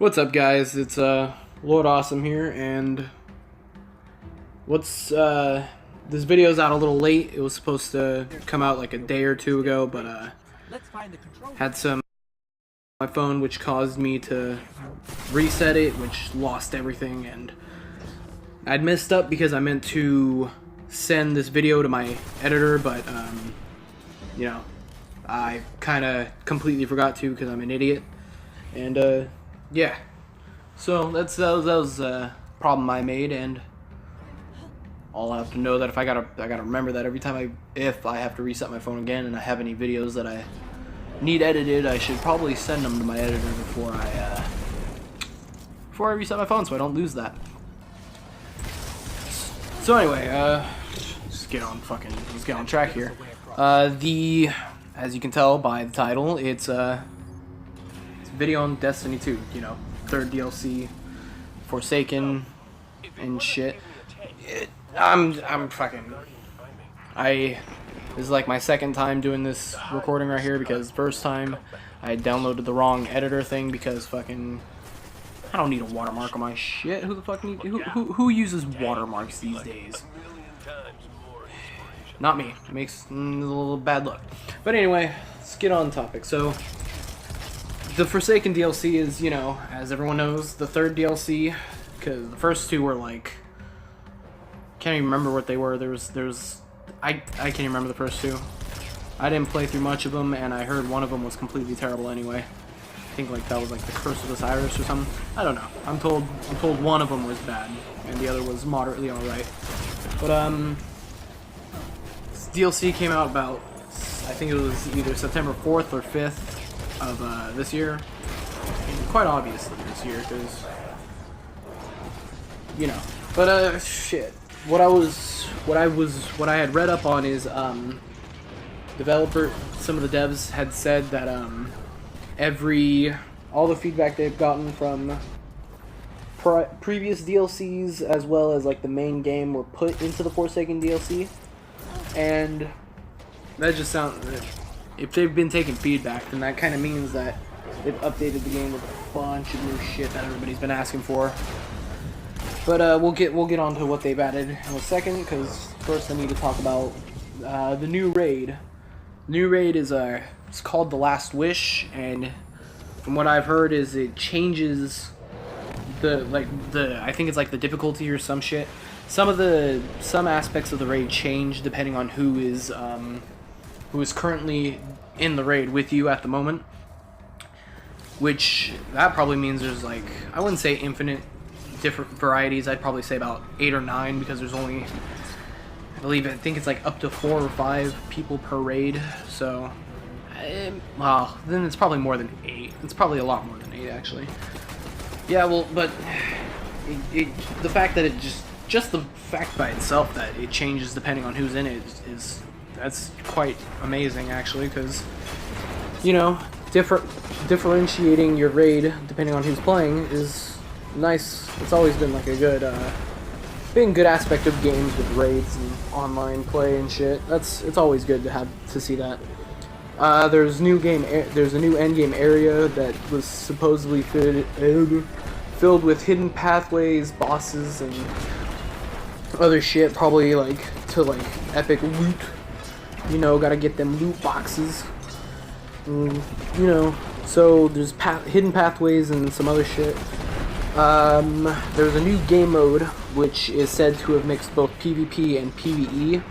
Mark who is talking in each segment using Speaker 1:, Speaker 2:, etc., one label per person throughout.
Speaker 1: What's up, guys? It's Lord Awesome here, and this video's out a little late. It was supposed to come out like a day or two ago, but had some on my phone which caused me to reset it, which lost everything, and I'd messed up because I meant to send this video to my editor, but you know, I kind of completely forgot to because I'm an idiot, and yeah, so that was a problem I made, and I'll have to know that if I gotta remember that every time if I have to reset my phone again and I have any videos that I need edited, I should probably send them to my editor before I reset my phone so I don't lose that. So anyway, let's get on track here. As you can tell by the title, it's a video on Destiny 2, you know, third DLC, Forsaken, and shit. This is like my second time doing this recording right here because first time I downloaded the wrong editor thing because fucking I don't need a watermark on my shit. Who the fuck who uses watermarks these days? Not me. It makes a little bad luck. But anyway, let's get on topic. So the Forsaken DLC is, you know, as everyone knows, the third DLC, because the first two were like, can't even remember what they were. I can't even remember the first two. I didn't play through much of them, and I heard one of them was completely terrible anyway. I think like that was like the Curse of Osiris or something. I don't know. I'm told one of them was bad, and the other was moderately alright. But this DLC came out about, I think it was either September 4th or 5th of this year. And quite obviously this year, because you know. But shit. What I had read up on is some of the devs had said that all the feedback they've gotten from previous DLCs as well as like the main game were put into the Forsaken DLC, and that just sounds, if they've been taking feedback, then that kind of means that they've updated the game with a bunch of new shit that everybody's been asking for. But we'll get on to what they've added in a second, because first I need to talk about the new raid. The new raid is it's called The Last Wish, and from what I've heard is it changes I think it's like the difficulty or some shit. Some aspects of the raid change depending on who is currently in the raid with you at the moment. Which that probably means there's like, I wouldn't say infinite different varieties. I'd probably say about 8 or 9 because there's only, I think it's like up to 4 or 5 people per raid. So well, then it's probably more than 8. It's probably a lot more than 8 actually. Yeah, well, but the fact that it just the fact by itself that it changes depending on who's in it that's quite amazing actually, because you know, differentiating your raid depending on who's playing is nice. It's always been like a good aspect of games with raids and online play and shit. It's always good to see that. There's a new endgame area that was supposedly filled with hidden pathways, bosses, and other shit. Probably like epic loot. You know, gotta get them loot boxes. You know, so there's hidden pathways and some other shit. There's a new game mode which is said to have mixed both PvP and PvE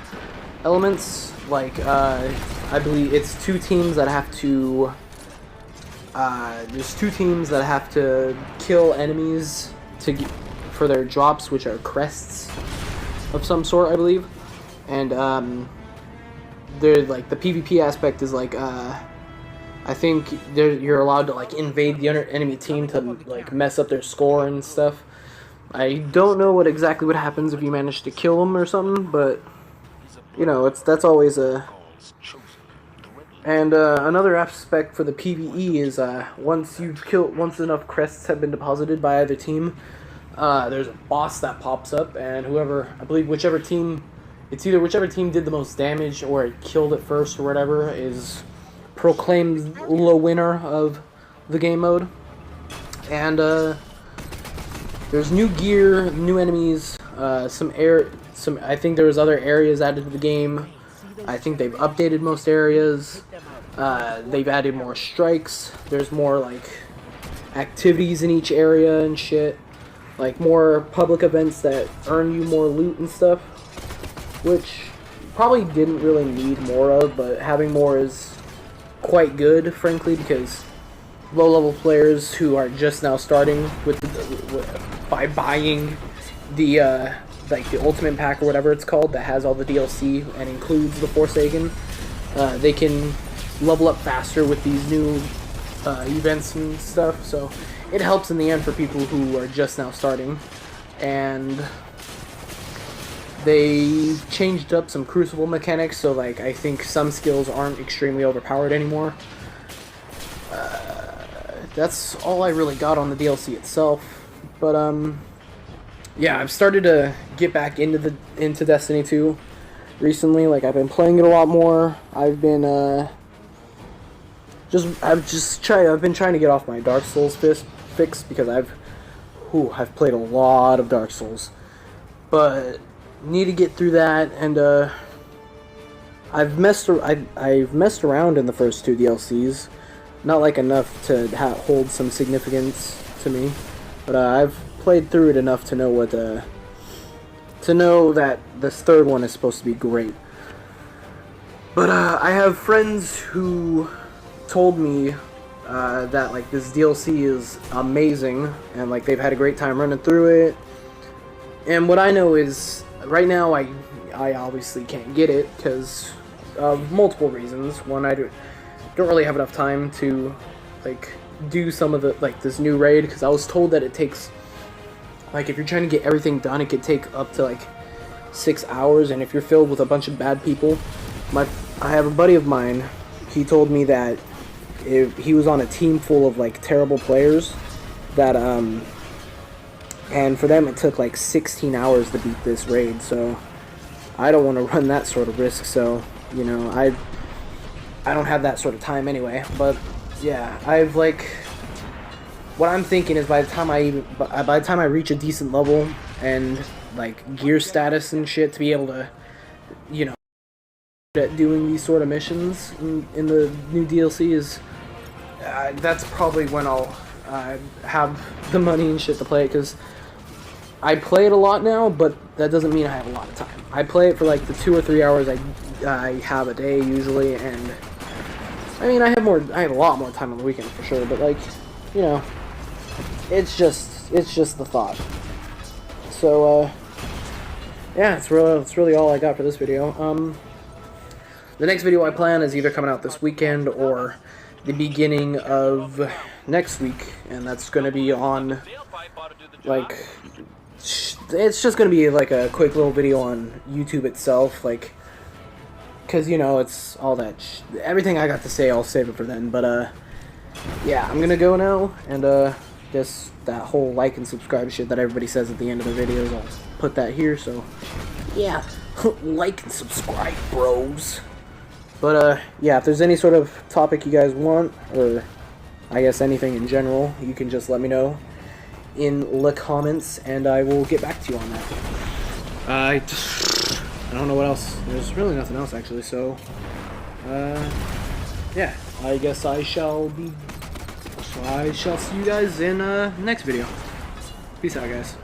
Speaker 1: elements. Like, I believe it's 2 teams that have to, there's 2 teams that have to kill enemies for their drops, which are crests of some sort, I believe. And, they're like, the PvP aspect is like, I think you're allowed to like invade the enemy team to like mess up their score and stuff. I don't know exactly what happens if you manage to kill them or something, but you know, that's always a. And another aspect for the PvE is once enough crests have been deposited by either team, there's a boss that pops up, and whichever team did the most damage or it killed it first or whatever is proclaimed the winner of the game mode. And there's new gear, new enemies, I think there was other areas added to the game. I think they've updated most areas. They've added more strikes. There's more like activities in each area and shit. Like more public events that earn you more loot and stuff, which probably didn't really need more of, but having more is quite good, frankly, because low-level players who are just now starting by buying the like the Ultimate Pack or whatever it's called that has all the DLC and includes the Forsaken, they can level up faster with these new events and stuff, so it helps in the end for people who are just now starting. And they changed up some Crucible mechanics, so like I think some skills aren't extremely overpowered anymore. That's all I really got on the DLC itself, but yeah, I've started to get back into Destiny 2 recently. Like I've been playing it a lot more. I've been trying to get off my Dark Souls fix because I've played a lot of Dark Souls, but need to get through that. And I've messed around in the first 2 DLCs, not like enough to hold some significance to me, but I've played through it enough to know to know that this third one is supposed to be great. But I have friends who told me that like this DLC is amazing and like they've had a great time running through it. And what I know is right now I obviously can't get it because of multiple reasons. One, I don't really have enough time to like do some of the like this new raid, because I was told that it takes, like, if you're trying to get everything done, it could take up to like 6 hours, and if you're filled with a bunch of bad people, I have a buddy of mine, he told me that if he was on a team full of like terrible players, that and for them it took like 16 hours to beat this raid. So I don't want to run that sort of risk, so you know, I don't have that sort of time anyway. But yeah, I've like, what I'm thinking is by the time I reach a decent level and like gear status and shit to be able to, you know, at doing these sort of missions in the new DLC is that's probably when I'll have the money and shit to play it, because I play it a lot now, but that doesn't mean I have a lot of time. I play it for like the 2 or 3 hours I have a day usually, and I mean I have a lot more time on the weekend for sure, but like, you know, it's just the thought. So yeah, it's really all I got for this video. The next video I plan is either coming out this weekend or the beginning of next week, and that's going to be on, like, it's just going to be like a quick little video on YouTube itself, like, because, you know, it's all that, everything I got to say, I'll save it for then. But yeah, I'm going to go now, and just that whole like and subscribe shit that everybody says at the end of the videos, I'll put that here, so yeah, like and subscribe, bros. But yeah, if there's any sort of topic you guys want, or I guess anything in general, you can just let me know in the comments, and I will get back to you on that. I don't know what else. There's really nothing else, actually, so yeah, I guess I shall see you guys in next video. Peace out, guys.